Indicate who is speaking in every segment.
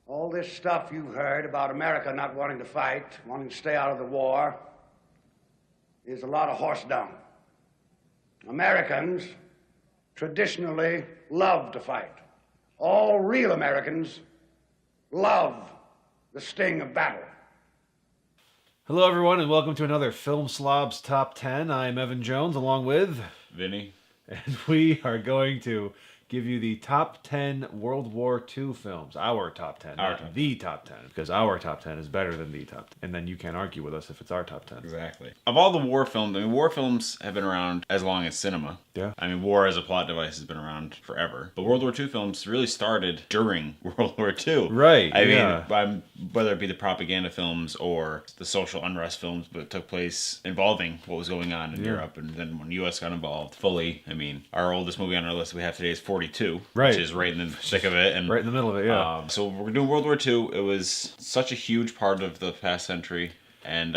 Speaker 1: All this stuff you've heard about America not wanting to fight, wanting to stay out of the war, is a lot of horse dung. Americans traditionally love to fight. All real Americans love the sting of battle.
Speaker 2: Hello, everyone, and welcome to another Film Slobs Top 10. I'm Evan Jones, along with
Speaker 3: Vinny.
Speaker 2: And we are going to give you the top 10 World War II films. Our top 10, not the top 10, because our top 10 is better than the top 10. And then you can't argue with us if it's our top 10.
Speaker 3: Exactly. Of all the war films, I mean, war films have been around as long as cinema.
Speaker 2: Yeah.
Speaker 3: I mean, war as a plot device has been around forever. But World War II films really started during World War II.
Speaker 2: Right,
Speaker 3: I mean, whether it be the propaganda films or the social unrest films that took place involving what was going on in Europe. And then when the U.S. got involved fully, I mean, our oldest movie on our list we have today is 42,
Speaker 2: right,
Speaker 3: which is right in the thick of it. And
Speaker 2: right in the middle of it, yeah.
Speaker 3: So we're doing World War II. It was such a huge part of the past century. And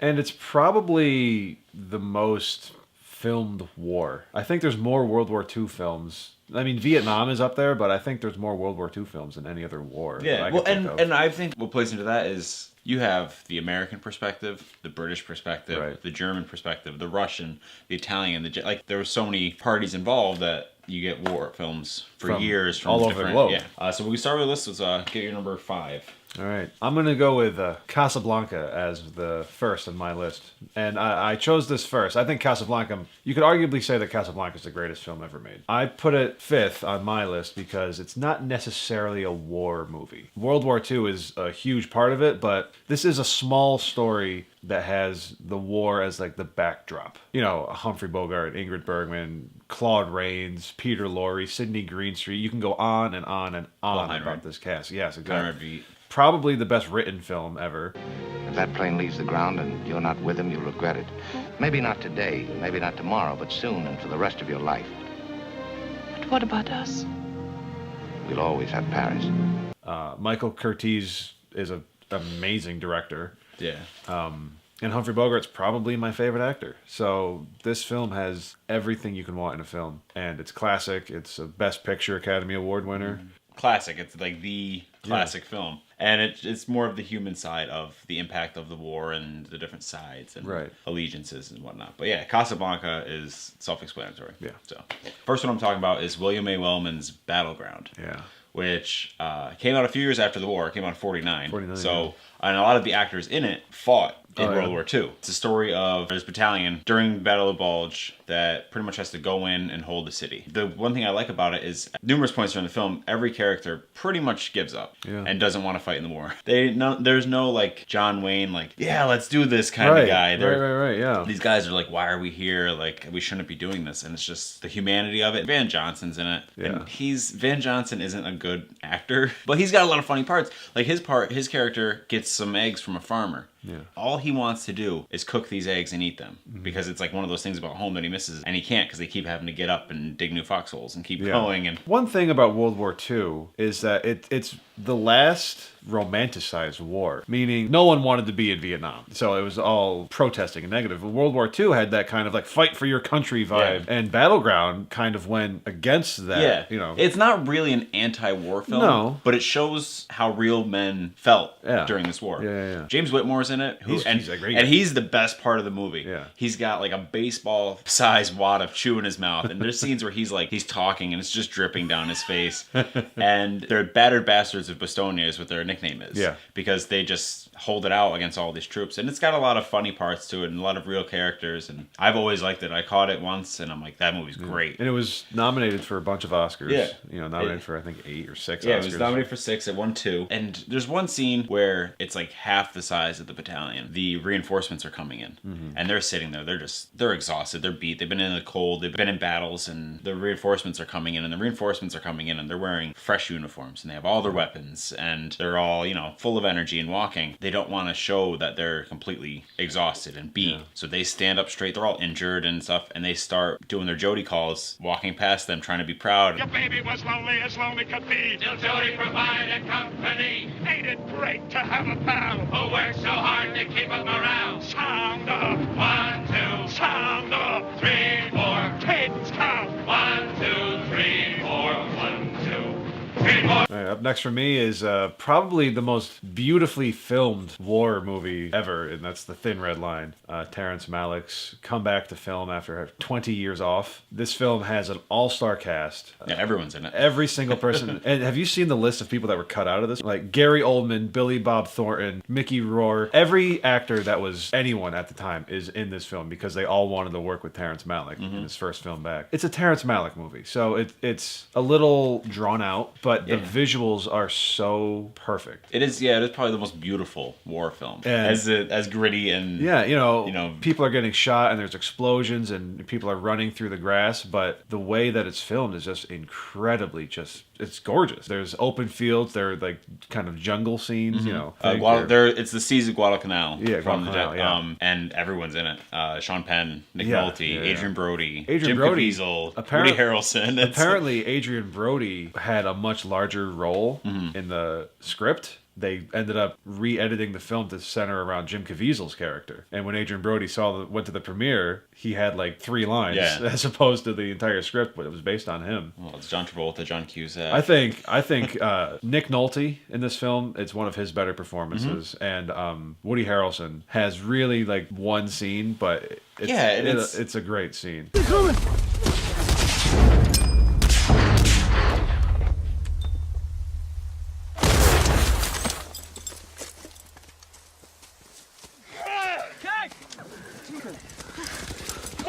Speaker 2: it's probably the most filmed war. I think there's more World War II films. I mean, Vietnam is up there, but I think there's more World War II films than any other war.
Speaker 3: Yeah, well, and I think what plays into that is you have the American perspective, the British perspective,
Speaker 2: right,
Speaker 3: the German perspective, the Russian, the Italian, like there were so many parties involved that you get war films for years from
Speaker 2: all over the globe.
Speaker 3: Yeah. So we start with this. Let's get your number 5.
Speaker 2: All right. I'm going to go with Casablanca as the first on my list. And I chose this first. I think Casablanca, you could arguably say that Casablanca is the greatest film ever made. I put it 5th on my list because it's not necessarily a war movie. World War II is a huge part of it, but this is a small story that has the war as like the backdrop. You know, Humphrey Bogart, Ingrid Bergman, Claude Rains, Peter Lorre, Sidney Greenstreet. You can go on and on and on about this cast. Yes, exactly. Probably the best written film ever.
Speaker 4: If that plane leaves the ground and you're not with him, you'll regret it. Maybe not today, maybe not tomorrow, but soon and for the rest of your life.
Speaker 5: But what about us?
Speaker 4: We'll always have Paris.
Speaker 2: Michael Curtiz is an amazing director.
Speaker 3: Yeah.
Speaker 2: And Humphrey Bogart's probably my favorite actor. So this film has everything you can want in a film. And it's classic. It's a Best Picture Academy Award winner.
Speaker 3: Mm-hmm. Classic. It's like the classic film. And it's more of the human side of the impact of the war and the different sides and allegiances and whatnot. But yeah, Casablanca is self-explanatory.
Speaker 2: Yeah.
Speaker 3: So first one I'm talking about is William A. Wellman's Battleground.
Speaker 2: Yeah.
Speaker 3: Which came out a few years after the war. It came out in 49.
Speaker 2: So,
Speaker 3: and a lot of the actors in it fought in World War II. It's a story of this battalion during the Battle of Bulge that pretty much has to go in and hold the city. The one thing I like about it is at numerous points during the film, every character pretty much gives up and doesn't want to fight in the war. There's no like John Wayne, like, yeah, let's do this kind of guy.
Speaker 2: Right, yeah.
Speaker 3: These guys are like, why are we here? Like, we shouldn't be doing this. And it's just the humanity of it. Van Johnson's in it.
Speaker 2: Yeah.
Speaker 3: And Van Johnson isn't a good actor, but he's got a lot of funny parts. Like his character gets some eggs from a farmer.
Speaker 2: Yeah.
Speaker 3: All he wants to do is cook these eggs and eat them because it's like one of those things about home that he misses, and he can't because they keep having to get up and dig new foxholes and keep going. And
Speaker 2: one thing about World War II is that it's the last romanticized war, meaning no one wanted to be in Vietnam, so it was all protesting and negative. World War II had that kind of like fight for your country vibe, and Battleground kind of went against that.
Speaker 3: Yeah,
Speaker 2: you know,
Speaker 3: it's not really an anti-war film, but it shows how real men felt during this war.
Speaker 2: Yeah.
Speaker 3: James Whitmore's in it,
Speaker 2: he's a great guy.
Speaker 3: And he's the best part of the movie.
Speaker 2: Yeah,
Speaker 3: he's got like a baseball-sized wad of chew in his mouth, and there's scenes where he's talking and it's just dripping down his face. And they're battered bastards of Bastogne is what their nickname is.
Speaker 2: Yeah,
Speaker 3: because they just hold it out against all these troops, and it's got a lot of funny parts to it and a lot of real characters. And I've always liked it. I caught it once, and I'm like, that movie's great.
Speaker 2: And it was nominated for a bunch of Oscars.
Speaker 3: Yeah,
Speaker 2: nominated for I think 8 or 6.
Speaker 3: Yeah,
Speaker 2: Oscars.
Speaker 3: it was nominated for 6. It won 2. And there's one scene where it's like half the size of the battalion. The reinforcements are coming in, and they're sitting there. They're exhausted. They're beat. They've been in the cold. They've been in battles, and the reinforcements are coming in. And the reinforcements are coming in, and they're wearing fresh uniforms, and they have all their weapons, and they're all full of energy and walking. They don't want to show that they're completely exhausted and beat. So they stand up straight. They're all injured and stuff, and they start doing their Jody calls, walking past them, trying to be proud.
Speaker 6: Your baby was lonely as lonely could be.
Speaker 7: Till Jody provided company.
Speaker 6: Ain't it great to have a pal
Speaker 7: who works so hard to keep up morale?
Speaker 6: Sound up.
Speaker 7: 1, 2.
Speaker 6: Sound up.
Speaker 7: 3, 4.
Speaker 6: Kids count.
Speaker 7: 1, 2, 3, 4. 1, 2, 3, 4.
Speaker 2: All right, up next for me is probably the most beautifully filmed war movie ever, and that's The Thin Red Line. Terrence Malick's comeback to film after 20 years off. This film has an all-star cast.
Speaker 3: Yeah, everyone's in it.
Speaker 2: Every single person. And have you seen the list of people that were cut out of this? Like Gary Oldman, Billy Bob Thornton, Mickey Rourke. Every actor that was anyone at the time is in this film because they all wanted to work with Terrence Malick in his first film back. It's a Terrence Malick movie, so it's a little drawn out, but the visuals are so perfect.
Speaker 3: It is, yeah, it is probably the most beautiful war film.
Speaker 2: And
Speaker 3: as gritty and
Speaker 2: yeah, you know, people are getting shot and there's explosions and people are running through the grass, but the way that it's filmed is just incredibly it's gorgeous. There's open fields, there are like kind of jungle scenes, you know.
Speaker 3: It's the Seas of Guadalcanal.
Speaker 2: Yeah,
Speaker 3: from
Speaker 2: Guadalcanal,
Speaker 3: and everyone's in it. Sean Penn, Nick Nolte, Adrian Brody, Jim
Speaker 2: Brody,
Speaker 3: Caviezel, Woody Harrelson.
Speaker 2: Apparently, Adrian Brody had a much larger role in the script. They ended up re-editing the film to center around Jim Caviezel's character. And when Adrian Brody went to the premiere, he had like 3 lines as opposed to the entire script, but it was based on him.
Speaker 3: Well, it's John Travolta, John Cusack.
Speaker 2: I think Nick Nolte in this film, it's one of his better performances. And Woody Harrelson has really like one scene, but it's a great scene.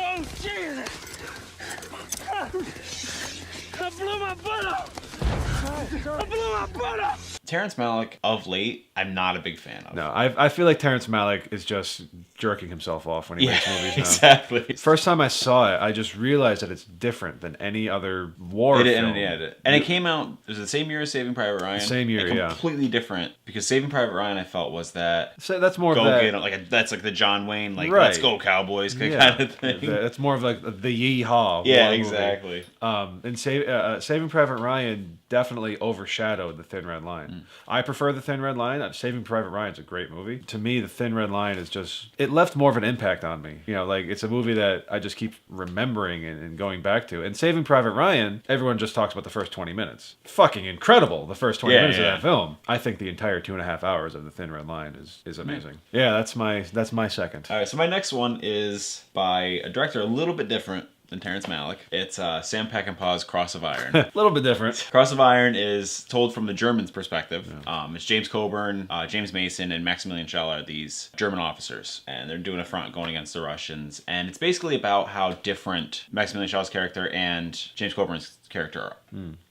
Speaker 6: Oh, Jesus! I blew my butt up! I blew my butt up!
Speaker 3: Terrence Malick, of late, I'm not a big fan of.
Speaker 2: No, I feel like Terrence Malick is just jerking himself off when he makes movies now.
Speaker 3: Exactly.
Speaker 2: First time I saw it, I just realized that it's different than any other war film.
Speaker 3: And it came out, it was the same year as Saving Private Ryan.
Speaker 2: Same year,
Speaker 3: and completely different, because Saving Private Ryan, I felt, was that...
Speaker 2: So that's more
Speaker 3: go
Speaker 2: of that...
Speaker 3: get it, that's like the John Wayne, let's go Cowboys kind of thing.
Speaker 2: It's more of like the yee-haw.
Speaker 3: Yeah, exactly.
Speaker 2: And Saving Private Ryan definitely overshadowed The Thin Red Line. I prefer The Thin Red Line. Saving Private Ryan's a great movie. To me, The Thin Red Line is just... It left more of an impact on me. You know, like, it's a movie that I just keep remembering and going back to. And Saving Private Ryan, everyone just talks about the first 20 minutes. Fucking incredible, the first 20 minutes of that film. I think the entire 2.5 hours of The Thin Red Line is amazing. Yeah, that's my second.
Speaker 3: All right, so my next one is by a director a little bit different than Terrence Malick. It's Sam Peckinpah's Cross of Iron.
Speaker 2: A little bit different.
Speaker 3: Cross of Iron is told from the Germans' perspective. Yeah. It's James Coburn, James Mason, and Maximilian Schell are these German officers, and they're doing a front going against the Russians. And it's basically about how different Maximilian Schell's character and James Coburn's character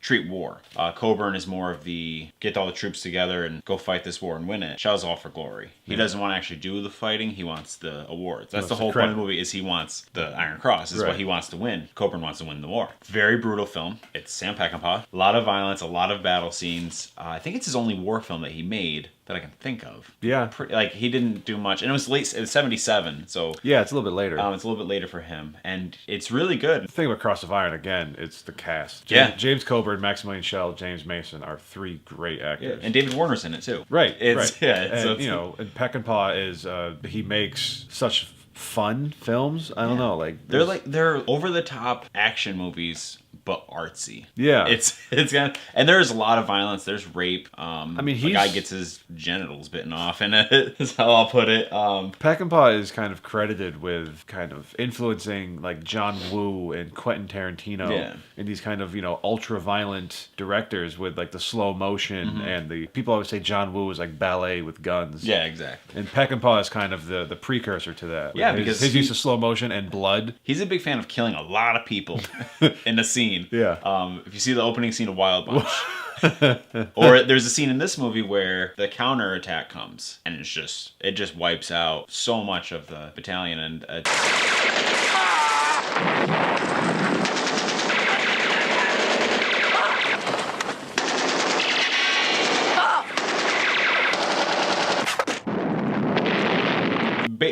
Speaker 3: treat war. Coburn is more of the get all the troops together and go fight this war and win it. Shell's all for glory. He doesn't want to actually do the fighting. He wants the awards. That's the whole point of the movie, is he wants the Iron Cross. Is what he wants to win. Coburn wants to win the war. Very brutal film. It's Sam Peckinpah. A lot of violence, a lot of battle scenes. I think it's his only war film that he made that I can think of.
Speaker 2: Yeah.
Speaker 3: He didn't do much. And it was late, it was 77, so...
Speaker 2: Yeah, it's a little bit later.
Speaker 3: It's a little bit later for him. And it's really good.
Speaker 2: The thing about Cross of Iron, again, it's the cast. James Coburn, Maximilian Schell, James Mason are 3 great actors.
Speaker 3: Yeah. And David Warner's in it, too.
Speaker 2: Right.
Speaker 3: Right. Yeah,
Speaker 2: and, and Peckinpah is, he makes such fun films. I don't know,
Speaker 3: they're over-the-top action movies, but artsy.
Speaker 2: Yeah.
Speaker 3: It's kind of, and there's a lot of violence. There's rape. A guy gets his genitals bitten off in it, is how I'll put it.
Speaker 2: Peckinpah is kind of credited with kind of influencing like John Woo and Quentin Tarantino and these kind of, ultra-violent directors with like the slow motion and the... People always say John Woo is like ballet with guns.
Speaker 3: Yeah, exactly.
Speaker 2: And Peckinpah is kind of the precursor to that.
Speaker 3: Yeah, because
Speaker 2: his use of slow motion and blood.
Speaker 3: He's a big fan of killing a lot of people in the scene.
Speaker 2: Yeah.
Speaker 3: If you see the opening scene of Wild Bunch, or there's a scene in this movie where the counter attack comes and it just wipes out so much of the battalion and.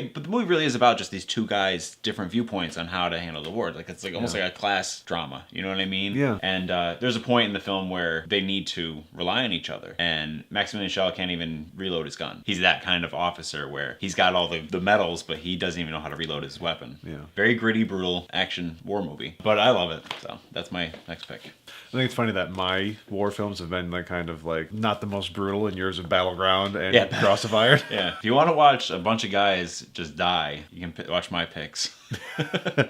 Speaker 3: but the movie really is about just these two guys' different viewpoints on how to handle the war. Like it's like almost like a class drama. You know what I mean?
Speaker 2: Yeah.
Speaker 3: And there's a point in the film where they need to rely on each other, and Maximilian Schell can't even reload his gun. He's that kind of officer where he's got all the medals, but he doesn't even know how to reload his weapon.
Speaker 2: Yeah.
Speaker 3: Very gritty, brutal action war movie, but I love it. So that's my next pick.
Speaker 2: I think it's funny that my war films have been like kind of like not the most brutal, and yours have Battleground and Cross of Iron.
Speaker 3: Yeah. If you want to watch a bunch of guys just die, you can watch my picks.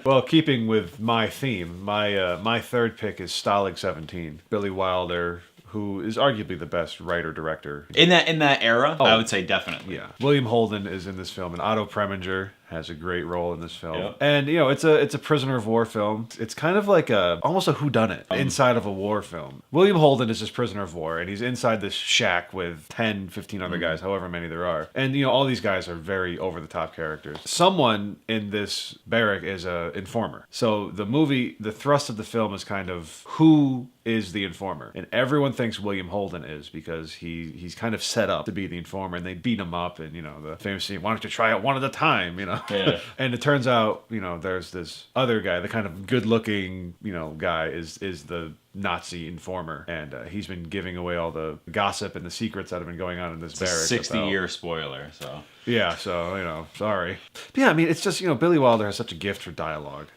Speaker 2: Well, keeping with my theme, my third pick is Stalag 17. Billy Wilder, who is arguably the best writer-director.
Speaker 3: In that era, I would say definitely.
Speaker 2: Yeah. William Holden is in this film, and Otto Preminger has a great role in this film.
Speaker 3: Yep.
Speaker 2: And, you know, it's a prisoner of war film. It's kind of like almost a whodunit inside of a war film. William Holden is this prisoner of war, and he's inside this shack with 10, 15 other guys, however many there are. And, you know, all these guys are very over-the-top characters. Someone in this barrack is an informer. So the thrust of the film is kind of who is the informer. And everyone thinks William Holden is, because he's kind of set up to be the informer, and they beat him up, and, you know, the famous scene, why don't you try it one at a time, you know?
Speaker 3: Yeah.
Speaker 2: And it turns out, you know, there's this other guy, the kind of good-looking, you know, guy is the Nazi informer, and he's been giving away all the gossip and the secrets that have been going on in this barracks.
Speaker 3: 60-year spoiler, so.
Speaker 2: Yeah, so, you know, sorry. But yeah, I mean, it's just, you know, Billy Wilder has such a gift for dialogue.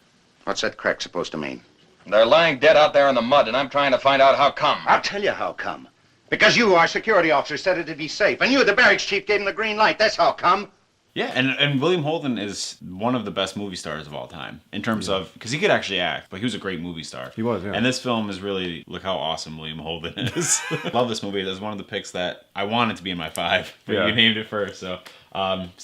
Speaker 4: What's that crack supposed to mean?
Speaker 8: They're lying dead out there in the mud, and I'm trying to find out how come.
Speaker 4: I'll tell you how come. Because you, our security officer, said it'd be safe, and you, the barracks chief, gave him the green light. That's how come.
Speaker 3: Yeah, and William Holden is one of the best movie stars of all time in terms of, because he could actually act, but he was a great movie star.
Speaker 2: He was, yeah.
Speaker 3: And this film is really, look how awesome William Holden is. Love this movie. That's one of the picks that I wanted to be in my 5, but you named it first. So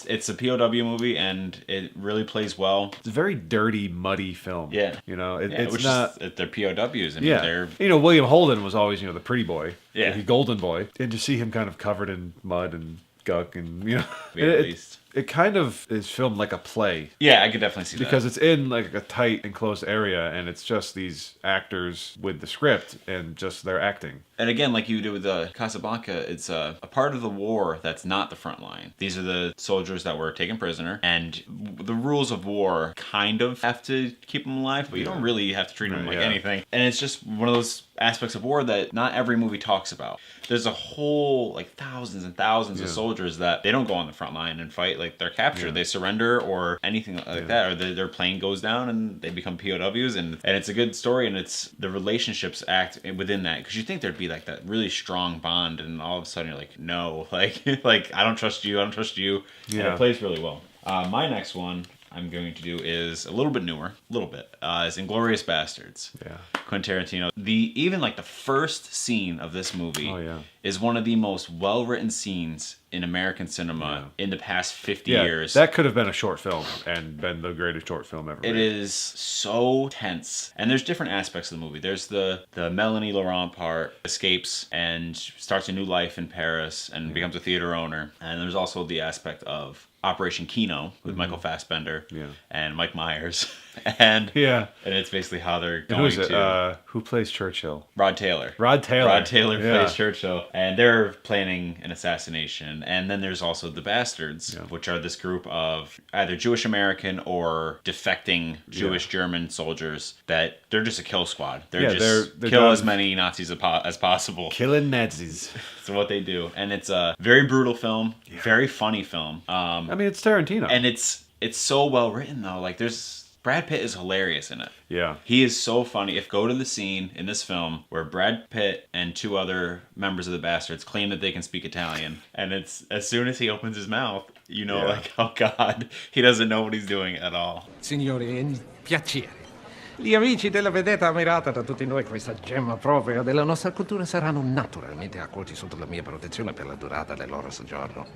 Speaker 3: it's a POW movie, and it really plays well.
Speaker 2: It's a very dirty, muddy film.
Speaker 3: Yeah.
Speaker 2: You know,
Speaker 3: It's
Speaker 2: it's not...
Speaker 3: they're POWs. I mean,
Speaker 2: Yeah.
Speaker 3: they're...
Speaker 2: You know, William Holden was always, you know, the pretty boy.
Speaker 3: Yeah.
Speaker 2: The golden boy. And to see him kind of covered in mud and gunk and, you know...
Speaker 3: At least.
Speaker 2: It kind of is filmed like a play.
Speaker 3: Yeah, I could definitely see that.
Speaker 2: Because it's in like a tight, enclosed area, and it's just these actors with the script and just their acting.
Speaker 3: And again, like you did with Casablanca, it's a part of the war that's not the front line. These are the soldiers that were taken prisoner, and the rules of war kind of have to keep them alive, but you don't really have to treat them like anything. And it's just one of those aspects of war that not every movie talks about. There's a whole, like, thousands and thousands of soldiers that they don't go on the front line and fight. Like, they're captured, they surrender, or anything like that, or their plane goes down and they become POWs, and it's a good story, and it's the relationships act within that, because you think there'd be like that really strong bond, and all of a sudden you're like, no, like I don't trust you, and it plays really well. My next one I'm going to do is a little bit newer, is Inglourious Bastards.
Speaker 2: Yeah.
Speaker 3: Quentin Tarantino. Even like the first scene of this movie is one of the most well-written scenes in American cinema in the past 50 years.
Speaker 2: That could have been a short film and been the greatest short film ever made.
Speaker 3: It is so tense. And there's different aspects of the movie. There's the Melanie Laurent part, escapes and starts a new life in Paris and becomes a theater owner. And there's also the aspect of Operation Kino with Michael Fassbender and Mike Myers. And it's basically how they're going
Speaker 2: who plays Churchill?
Speaker 3: Rod Taylor.
Speaker 2: Rod Taylor
Speaker 3: plays Churchill. And they're planning an assassination. And then there's also the Bastards, which are this group of either Jewish American or defecting Jewish German soldiers that they're just a kill squad. They're kill as many Nazis as possible.
Speaker 2: Killing Nazis.
Speaker 3: That's what they do. And it's a very brutal film, very funny film.
Speaker 2: I mean, it's Tarantino.
Speaker 3: And it's so well written, though. Like, Brad Pitt is hilarious in it.
Speaker 2: Yeah.
Speaker 3: He is so funny. Go to the scene in this film where Brad Pitt and 2 other members of the Bastards claim that they can speak Italian. And it's as soon as he opens his mouth, you know, like, oh God, he doesn't know what he's doing at all.
Speaker 9: Signori, è un piacere. Gli amici della vedetta ammirata da tutti noi, questa gemma propria della nostra cultura, saranno naturalmente accolti sotto la mia protezione per la durata del loro soggiorno.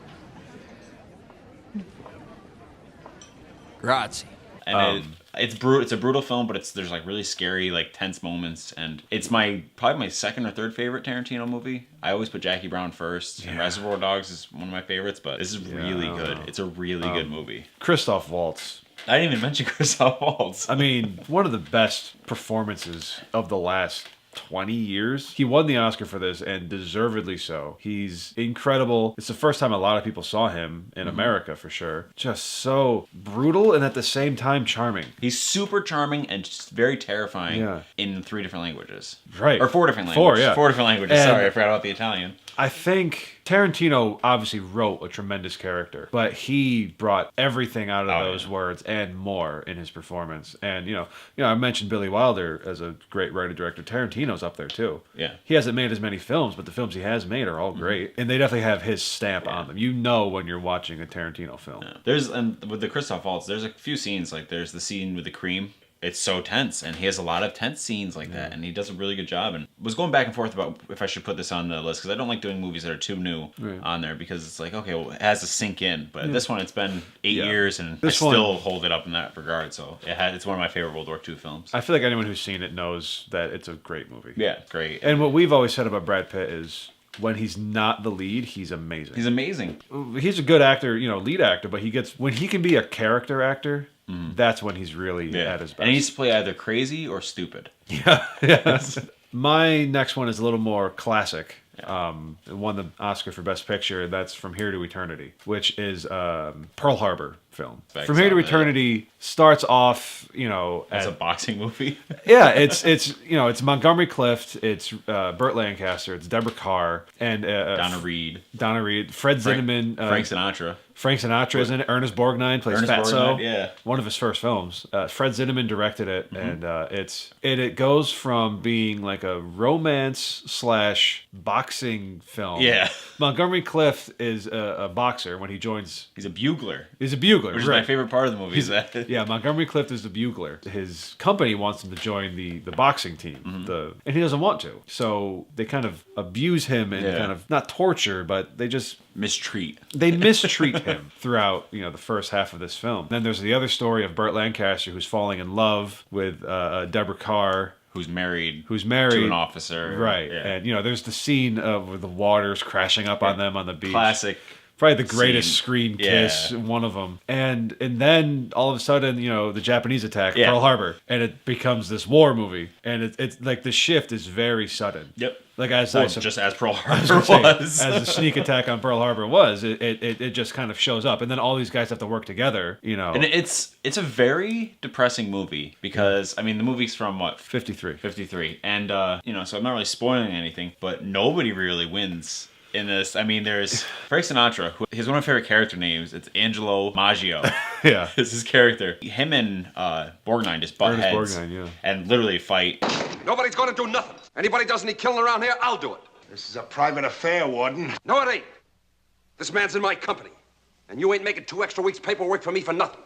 Speaker 3: Grazie. And it's brutal. It's a brutal film, but there's like really scary, like tense moments, and it's probably my second or third favorite Tarantino movie. I always put Jackie Brown first, and Reservoir Dogs is one of my favorites, but this is really good. It's a really good movie.
Speaker 2: Christoph Waltz.
Speaker 3: I didn't even mention Christoph Waltz.
Speaker 2: I mean, one of the best performances of the last 20 years. He won the Oscar for this, and deservedly so. He's incredible. It's the first time a lot of people saw him in America, for sure. Just so brutal and at the same time charming.
Speaker 3: He's super charming and just very terrifying
Speaker 2: Yeah.
Speaker 3: in 3 different languages.
Speaker 2: Right.
Speaker 3: Or 4 different languages.
Speaker 2: 4, yeah.
Speaker 3: 4 different languages.
Speaker 2: And-
Speaker 3: Sorry, I forgot about the Italian.
Speaker 2: I think Tarantino obviously wrote a tremendous character, but he brought everything out of those words and more in his performance. And I mentioned Billy Wilder as a great writer-director. Tarantino's up there too.
Speaker 3: Yeah.
Speaker 2: He hasn't made as many films, but the films he has made are all great, and they definitely have his stamp on them. You know when you're watching a Tarantino film.
Speaker 3: Yeah. And with the Christoph Waltz, there's a few scenes, like there's the scene with the cream. It's so tense, and he has a lot of tense scenes like that, and he does a really good job. And was going back and forth about if I should put this on the list, because I don't like doing movies that are too new on there, because it's like, okay, well, it has to sink in. But this one, it's been 8 years, and I still hold it up in that regard. So it's one of my favorite World War II films.
Speaker 2: I feel like anyone who's seen it knows that it's a great movie.
Speaker 3: Yeah, great.
Speaker 2: And what we've always said about Brad Pitt is, when he's not the lead, he's amazing.
Speaker 3: He's amazing.
Speaker 2: He's a good actor, lead actor, but when he can be a character actor, that's when he's really at his best.
Speaker 3: And he needs to play either crazy or stupid.
Speaker 2: Yeah. My next one is a little more classic. It won the Oscar for Best Picture, and that's From Here to Eternity, which is Pearl Harbor film. From Here to Eternity starts off,
Speaker 3: as a boxing movie.
Speaker 2: Yeah, it's Montgomery Clift, it's Burt Lancaster, it's Deborah Carr, and
Speaker 3: Donna Reed,
Speaker 2: Fred Zinnemann,
Speaker 3: Frank Sinatra
Speaker 2: is in it. Ernest Borgnine plays Fatso.
Speaker 3: Borgnine, yeah.
Speaker 2: One of his first films. Fred Zinnemann directed it, and it goes from being like a romance/boxing film.
Speaker 3: Yeah.
Speaker 2: Montgomery Clift is a boxer when he joins.
Speaker 3: He's a bugler.
Speaker 2: He's a bugler,
Speaker 3: which is my favorite part of the movie.
Speaker 2: Yeah, Montgomery Clift is the bugler. His company wants him to join the boxing team, and he doesn't want to. So they kind of abuse him and kind of not torture, but they just
Speaker 3: mistreat
Speaker 2: him throughout the first half of this film. Then there's the other story of Burt Lancaster, who's falling in love with Deborah Carr,
Speaker 3: who's married
Speaker 2: to
Speaker 3: an officer,
Speaker 2: right? Yeah. And there's the scene of the waters crashing up on them on the beach.
Speaker 3: Classic.
Speaker 2: Probably the greatest screen kiss, one of them. And then all of a sudden, the Japanese attack Pearl Harbor, and it becomes this war movie. And it's like the shift is very sudden.
Speaker 3: Yep.
Speaker 2: Like
Speaker 3: just as Pearl Harbor was.
Speaker 2: As the sneak attack on Pearl Harbor was, it just kind of shows up, and then all these guys have to work together. And
Speaker 3: it's a very depressing movie, because the movie's from what,
Speaker 2: 53,
Speaker 3: and so I'm not really spoiling anything, but nobody really wins in this. There's Frank Sinatra, who is one of my favorite character names. It's Angelo Maggio.
Speaker 2: Yeah.
Speaker 3: It's his character. Him and Borgnine just butt heads and literally fight.
Speaker 10: Nobody's gonna do nothing. Anybody does any killing around here, I'll do it.
Speaker 1: This is a private affair, Warden.
Speaker 10: No, it ain't. This man's in my company. And you ain't making 2 extra weeks paperwork for me for nothing.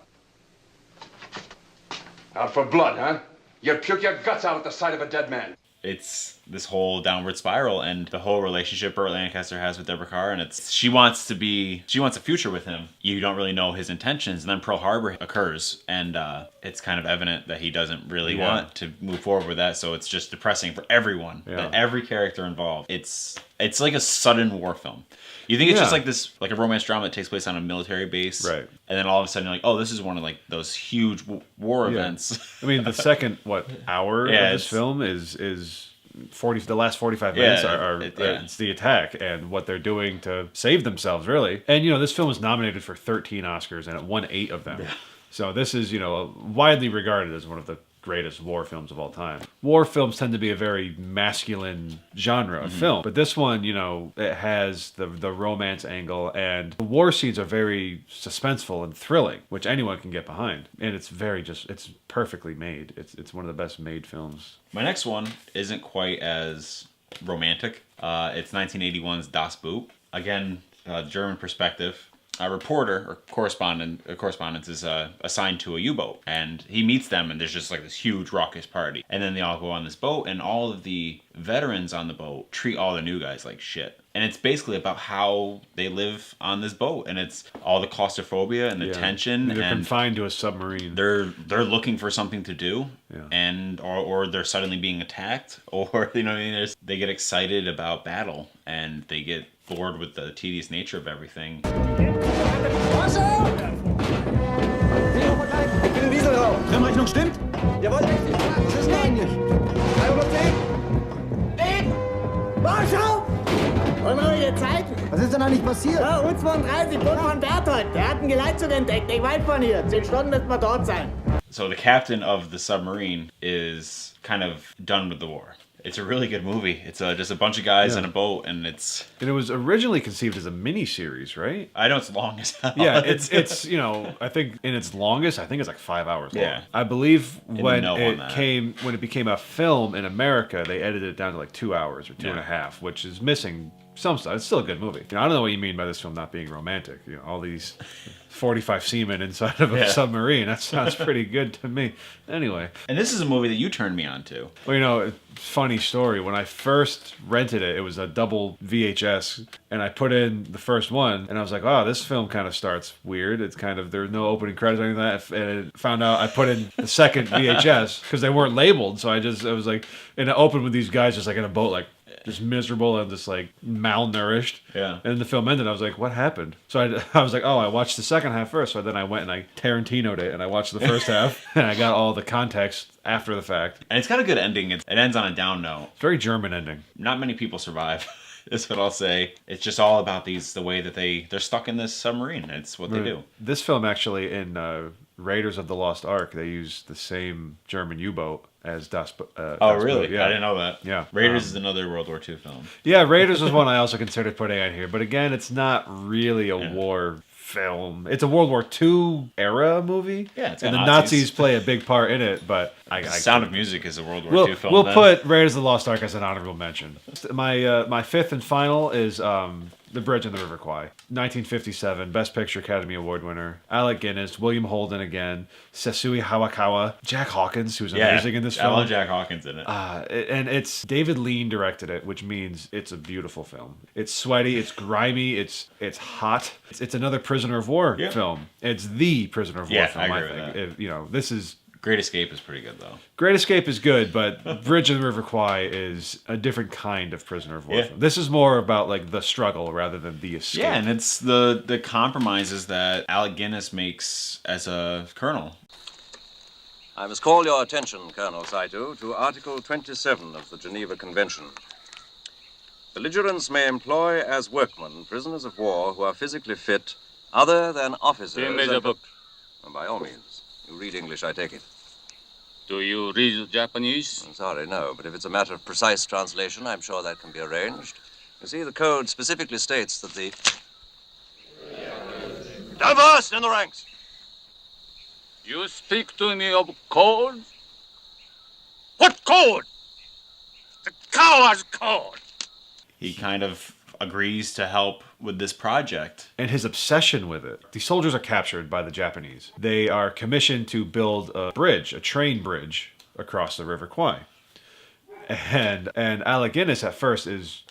Speaker 10: Out for blood, huh? You'd puke your guts out at the sight of a dead man.
Speaker 3: It's this whole downward spiral, and the whole relationship Burt Lancaster has with Deborah Carr, and she wants a future with him. You don't really know his intentions, and then Pearl Harbor occurs, and it's kind of evident that he doesn't really want to move forward with that. So it's just depressing for everyone, every character involved. It's like a sudden war film. You think it's just like this, like a romance drama that takes place on a military base,
Speaker 2: right?
Speaker 3: And then all of a sudden you're like, oh, this is one of like those huge war events.
Speaker 2: The second hour of this film is 40. The last 45 minutes it's the attack and what they're doing to save themselves, really. And this film was nominated for 13 Oscars, and it won 8 of them. Yeah. So this is widely regarded as one of the greatest war films of all time. War films tend to be a very masculine genre of film, but this one, it has the romance angle, and the war scenes are very suspenseful and thrilling, which anyone can get behind. And it's it's perfectly made. It's one of the best made films.
Speaker 3: My next one isn't quite as romantic. It's 1981's Das Boot. Again, German perspective. A reporter or correspondent is assigned to a U-boat, and he meets them, and there's just like this huge raucous party, and then they all go on this boat, and all of the veterans on the boat treat all the new guys like shit. And it's basically about how they live on this boat, and it's all the claustrophobia and the tension.
Speaker 2: They're confined to a submarine.
Speaker 3: They're looking for something to do, and or they're suddenly being attacked, or they get excited about battle, and they get bored with the tedious nature of everything.
Speaker 6: Trennrechnung stimmt? Jawohl, richtig. Was ist denn eigentlich? 310? Unruhige Zeiten.
Speaker 11: Was ist denn eigentlich passiert?
Speaker 6: Ja, U32, Boot von Berthold. Der hat einen Geleitzug entdeckt, nicht weit von hier. 10 Stunden müssen wir dort sein.
Speaker 3: So the captain of the submarine is kind of done with the war. It's a really good movie. It's just a bunch of guys in a boat, and
Speaker 2: it was originally conceived as a mini-series, right?
Speaker 3: I know it's long as hell.
Speaker 2: Yeah, it's you know, I think in its longest, I think it's like 5 hours long.
Speaker 3: Yeah.
Speaker 2: I believe when it became a film in America, they edited it down to like 2 hours or two and a half, which is missing some stuff. It's still a good movie. You know, I don't know what you mean by this film not being romantic. You know, all these 45 seamen inside of a submarine. That sounds pretty good to me. Anyway.
Speaker 3: And this is a movie that you turned me on to.
Speaker 2: Well, you know, funny story. When I first rented it, it was a double VHS, and I put in the first one, and I was like, wow, this film kind of starts weird. It's kind of, there's no opening credits or anything like that. And I found out I put in the second VHS because they weren't labeled. So I was like, and it opened with these guys just like in a boat, like, just miserable and just like malnourished.
Speaker 3: Yeah.
Speaker 2: And the film ended. I was like, what happened? So I was like, oh, I watched the second half first. So then I went and I Tarantino'd it and I watched the first half and I got all the context after the fact.
Speaker 3: And it's got a good ending. It ends on a down note.
Speaker 2: Very German ending.
Speaker 3: Not many people survive. Is what I'll say. It's just all about the way that they're stuck in this submarine. It's what they do.
Speaker 2: This film actually in Raiders of the Lost Ark, they use the same German U-boat as Das.
Speaker 3: Oh, really?
Speaker 2: Yeah.
Speaker 3: I didn't know that.
Speaker 2: Yeah.
Speaker 3: Raiders is another World War II film.
Speaker 2: Yeah, Raiders was one I also considered putting on here, but again, it's not really a war film. It's a World War II era movie.
Speaker 3: Yeah, it's
Speaker 2: and the
Speaker 3: Nazis.
Speaker 2: Nazis play a big part in it, but
Speaker 3: Sound of Music is a World War II film.
Speaker 2: We'll put Raiders of the Lost Ark as an honorable mention. My fifth and final is The Bridge on the River Kwai. 1957, Best Picture Academy Award winner. Alec Guinness, William Holden again, Sessue Hawakawa, Jack Hawkins, who's amazing in this film.
Speaker 3: I love Jack Hawkins in it.
Speaker 2: And it's David Lean directed it, which means it's a beautiful film. It's sweaty, it's grimy, it's hot. It's another prisoner of war film. It's the prisoner of war film,
Speaker 3: I agree with
Speaker 2: think. You know, this is...
Speaker 3: Great Escape is pretty good, though.
Speaker 2: Great Escape is good, but Bridge on the River Kwai is a different kind of prisoner of war film. This is more about like the struggle rather than the escape.
Speaker 3: Yeah, and it's the compromises that Alec Guinness makes as a colonel.
Speaker 12: I must call your attention, Colonel Saito, to Article 27 of the Geneva Convention. Belligerents may employ as workmen prisoners of war who are physically fit other than officers. By all means. You read English, I take it.
Speaker 13: Do you read Japanese?
Speaker 12: I'm sorry, no, but if it's a matter of precise translation, I'm sure that can be arranged. You see, the code specifically states that the... Diverse in the ranks!
Speaker 13: You speak to me of code?
Speaker 12: What code?
Speaker 13: The coward's code!
Speaker 3: He kind of agrees to help with this project.
Speaker 2: And his obsession with it. The soldiers are captured by the Japanese. They are commissioned to build a bridge, a train bridge, across the River Kwai. And Alec Guinness at first is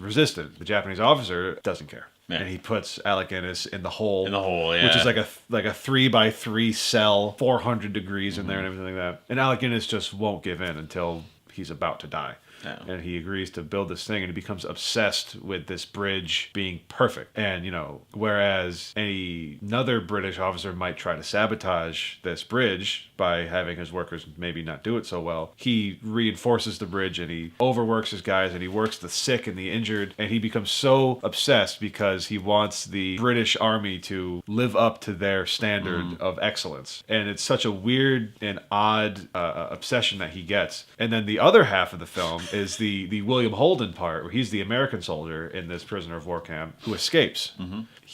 Speaker 2: resistant. The Japanese officer doesn't care. Yeah. And he puts Alec Guinness in the hole. Which is like a 3x3 cell, 400 degrees in there and everything like that. And Alec Guinness just won't give in until he's about to die. Yeah. And he agrees to build this thing, and he becomes obsessed with this bridge being perfect. And, you know, whereas another British officer might try to sabotage this bridge by having his workers maybe not do it so well, he reinforces the bridge, and he overworks his guys, and he works the sick and the injured, and he becomes so obsessed because he wants the British army to live up to their standard of excellence. And it's such a weird and odd obsession that he gets. And then the other half of the film is the William Holden part, where he's the American soldier in this prisoner of war camp who escapes.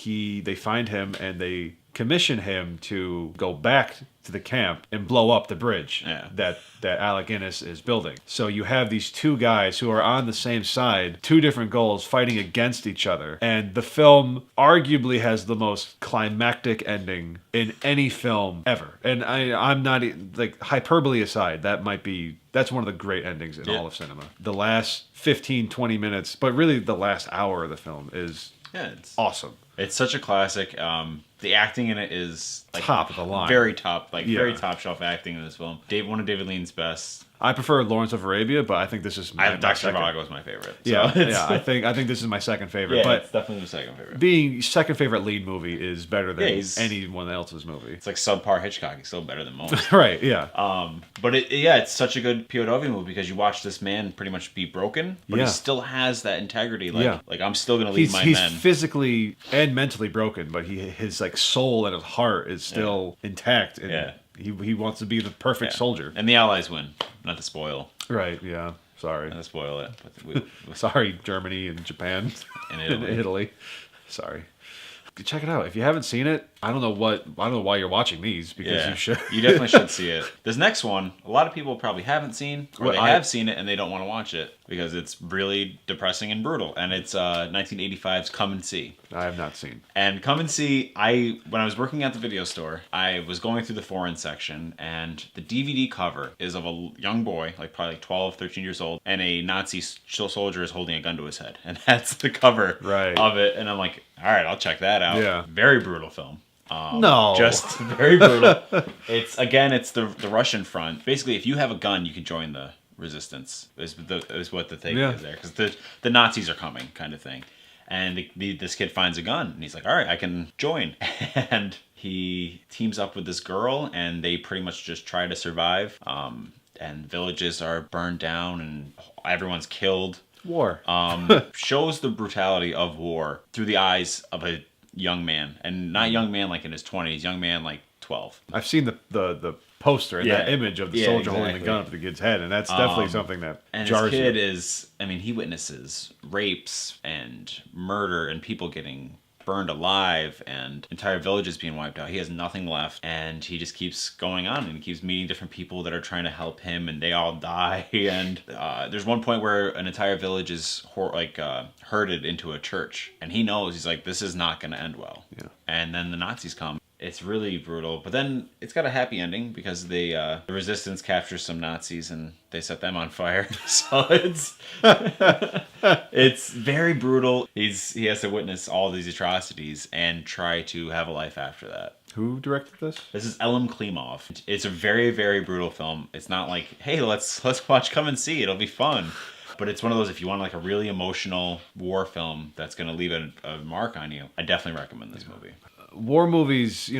Speaker 2: They find him and they commission him to go back to the camp and blow up the bridge that Alec Guinness is building. So you have these two guys who are on the same side, two different goals, fighting against each other. And the film arguably has the most climactic ending in any film ever. And I'm not, like, hyperbole aside, that's one of the great endings in all of cinema. The last 15, 20 minutes, but really the last hour of the film is awesome.
Speaker 3: It's such a classic. The acting in it is like
Speaker 2: top of the line,
Speaker 3: very top, very top shelf acting in this film. One of David Lean's best.
Speaker 2: I prefer Lawrence of Arabia, but I think this is my
Speaker 3: Dr.
Speaker 2: second.
Speaker 3: Zhivago is my favorite. So
Speaker 2: Yeah. I think this is my second favorite.
Speaker 3: Yeah,
Speaker 2: but
Speaker 3: it's definitely the second favorite.
Speaker 2: Being second favorite lead movie is better than
Speaker 3: Yeah,
Speaker 2: anyone else's movie.
Speaker 3: It's like subpar Hitchcock. He's still better than most.
Speaker 2: Right, yeah.
Speaker 3: But it's such a good POW movie because you watch this man pretty much be broken, but he still has that integrity. Like I'm still gonna lead my men.
Speaker 2: He's physically and mentally broken, but his like soul and his heart is still intact. And he wants to be the perfect soldier.
Speaker 3: And the Allies win. Not to spoil.
Speaker 2: Right, yeah. Sorry.
Speaker 3: Not to spoil it. But
Speaker 2: Sorry, Germany and Japan.
Speaker 3: And
Speaker 2: Italy. Sorry. Check it out. If you haven't seen it, I don't know why you're watching these, because you should.
Speaker 3: You definitely should see it. This next one, a lot of people probably haven't seen, or they have seen it and they don't want to watch it because it's really depressing and brutal. And it's 1985's Come and See.
Speaker 2: I have not seen.
Speaker 3: And Come and See, when I was working at the video store, I was going through the foreign section, and the DVD cover is of a young boy, like probably 12, 13 years old, and a Nazi soldier is holding a gun to his head. And that's the cover of it. And I'm like, all right, I'll check that out.
Speaker 2: Yeah.
Speaker 3: Very brutal film.
Speaker 2: No.
Speaker 3: Just very brutal. It's the Russian front. Basically, if you have a gun, you can join the resistance. Is what the thing is there, because the Nazis are coming, kind of thing. And this kid finds a gun, and he's like, all right, I can join. And he teams up with this girl, and they pretty much just try to survive. And villages are burned down, and everyone's killed.
Speaker 2: War.
Speaker 3: Shows the brutality of war through the eyes of a young man, and not young man like in his 20s, young man like 12.
Speaker 2: I've seen the poster and that image of the soldier holding the gun up to the kid's head, and that's definitely something that jars you.
Speaker 3: And this kid he witnesses rapes and murder and people getting burned alive and entire villages being wiped out. He has nothing left, and he just keeps going on, and he keeps meeting different people that are trying to help him, and they all die. And there's one point where an entire village is herded into a church, and he knows, he's like, this is not going to end well.
Speaker 2: Yeah.
Speaker 3: And then the Nazis come. It's really brutal, but then it's got a happy ending because the resistance captures some Nazis and they set them on fire. So it's very brutal. He has to witness all these atrocities and try to have a life after that.
Speaker 2: Who directed this?
Speaker 3: This is Elim Klimov. It's a very, very brutal film. It's not like, hey, let's watch Come and See. It'll be fun. But it's one of those, if you want like a really emotional war film that's going to leave a mark on you, I definitely recommend this movie.
Speaker 2: War movies,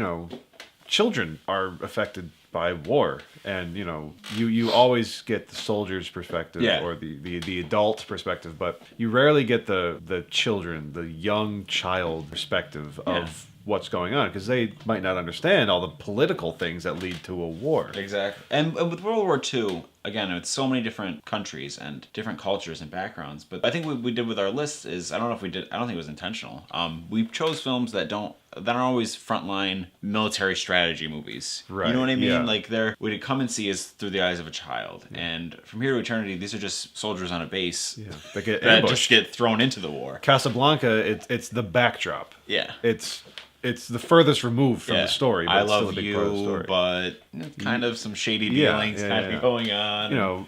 Speaker 2: children are affected by war, and you always get the soldier's perspective or the adult perspective, but you rarely get the children, the young child perspective of what's going on, because they might not understand all the political things that lead to a war.
Speaker 3: Exactly. And with World War II, again, it's so many different countries and different cultures and backgrounds, but I think what we did with our list is, I don't think it was intentional. We chose films that aren't always frontline military strategy movies.
Speaker 2: Right.
Speaker 3: You know what I mean?
Speaker 2: Yeah.
Speaker 3: Like what you Come and See is through the eyes of a child. And From Here to Eternity, these are just soldiers on a base that just get thrown into the war.
Speaker 2: Casablanca, it's the backdrop.
Speaker 3: Yeah.
Speaker 2: It's the furthest removed from the story, but
Speaker 3: I
Speaker 2: it's still
Speaker 3: love
Speaker 2: a big part of the
Speaker 3: you,
Speaker 2: story.
Speaker 3: but kind of some shady dealings going on.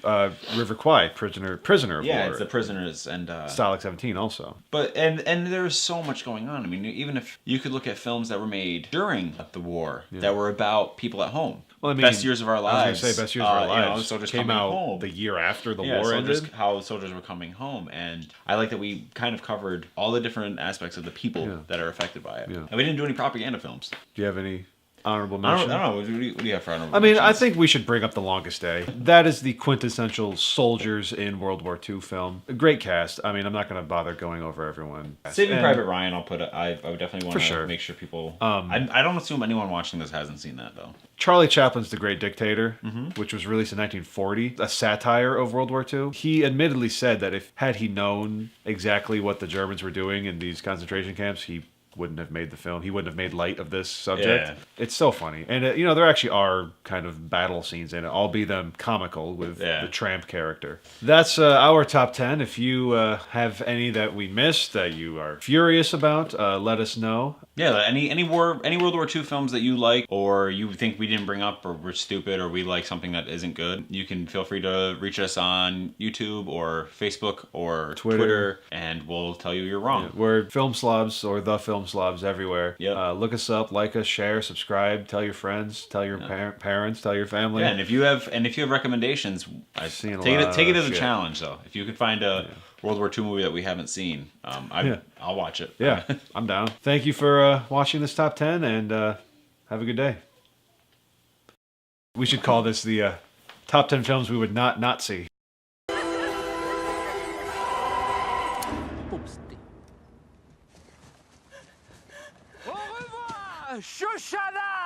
Speaker 2: River Kwai, prisoner of war.
Speaker 3: Yeah, it's the prisoners and
Speaker 2: Stalag 17 also.
Speaker 3: But and there's so much going on. I mean, even if you could look at films that were made during the war that were about people at home.
Speaker 2: Well, I mean,
Speaker 3: Best Years of Our Lives.
Speaker 2: I was going to say Best Years of Our Lives
Speaker 3: soldiers
Speaker 2: came
Speaker 3: coming
Speaker 2: out
Speaker 3: home.
Speaker 2: the year after the war ended.
Speaker 3: How soldiers were coming home, and I like that we kind of covered all the different aspects of the people that are affected by it.
Speaker 2: Yeah.
Speaker 3: And we didn't do any propaganda films.
Speaker 2: Do you have any honorable mention?
Speaker 3: I don't know. What do you have for honorable
Speaker 2: I mean,
Speaker 3: mentions?
Speaker 2: I think we should bring up The Longest Day. That is the quintessential soldiers in World War II film. A great cast. I mean, I'm not going to bother going over everyone.
Speaker 3: Saving Private Ryan, I would definitely want to make sure people... I don't assume anyone watching this hasn't seen that, though.
Speaker 2: Charlie Chaplin's The Great Dictator, which was released in 1940, a satire of World War II. He admittedly said that had he known exactly what the Germans were doing in these concentration camps, he wouldn't have made the film. He wouldn't have made light of this subject.
Speaker 3: Yeah.
Speaker 2: It's so funny. And, there actually are kind of battle scenes in it, albeit them comical with the tramp character. That's our top 10. If you have any that we missed that you are furious about, let us know.
Speaker 3: Yeah, any World War II films that you like, or you think we didn't bring up, or we're stupid, or we like something that isn't good, you can feel free to reach us on YouTube or Facebook or Twitter, and we'll tell you you're wrong.
Speaker 2: We're Film Slobs, or The Film Film Slobs everywhere.
Speaker 3: Yep.
Speaker 2: Look us up, like us, share, subscribe, tell your friends, tell your parents, tell your family.
Speaker 3: Yeah, and if you have recommendations, take it as a challenge though. If you could find a World War II movie that we haven't seen, I'll watch it.
Speaker 2: Yeah, I'm down. Thank you for watching this top 10, and have a good day. We should call this the top 10 films we would not see.
Speaker 9: Shoshana!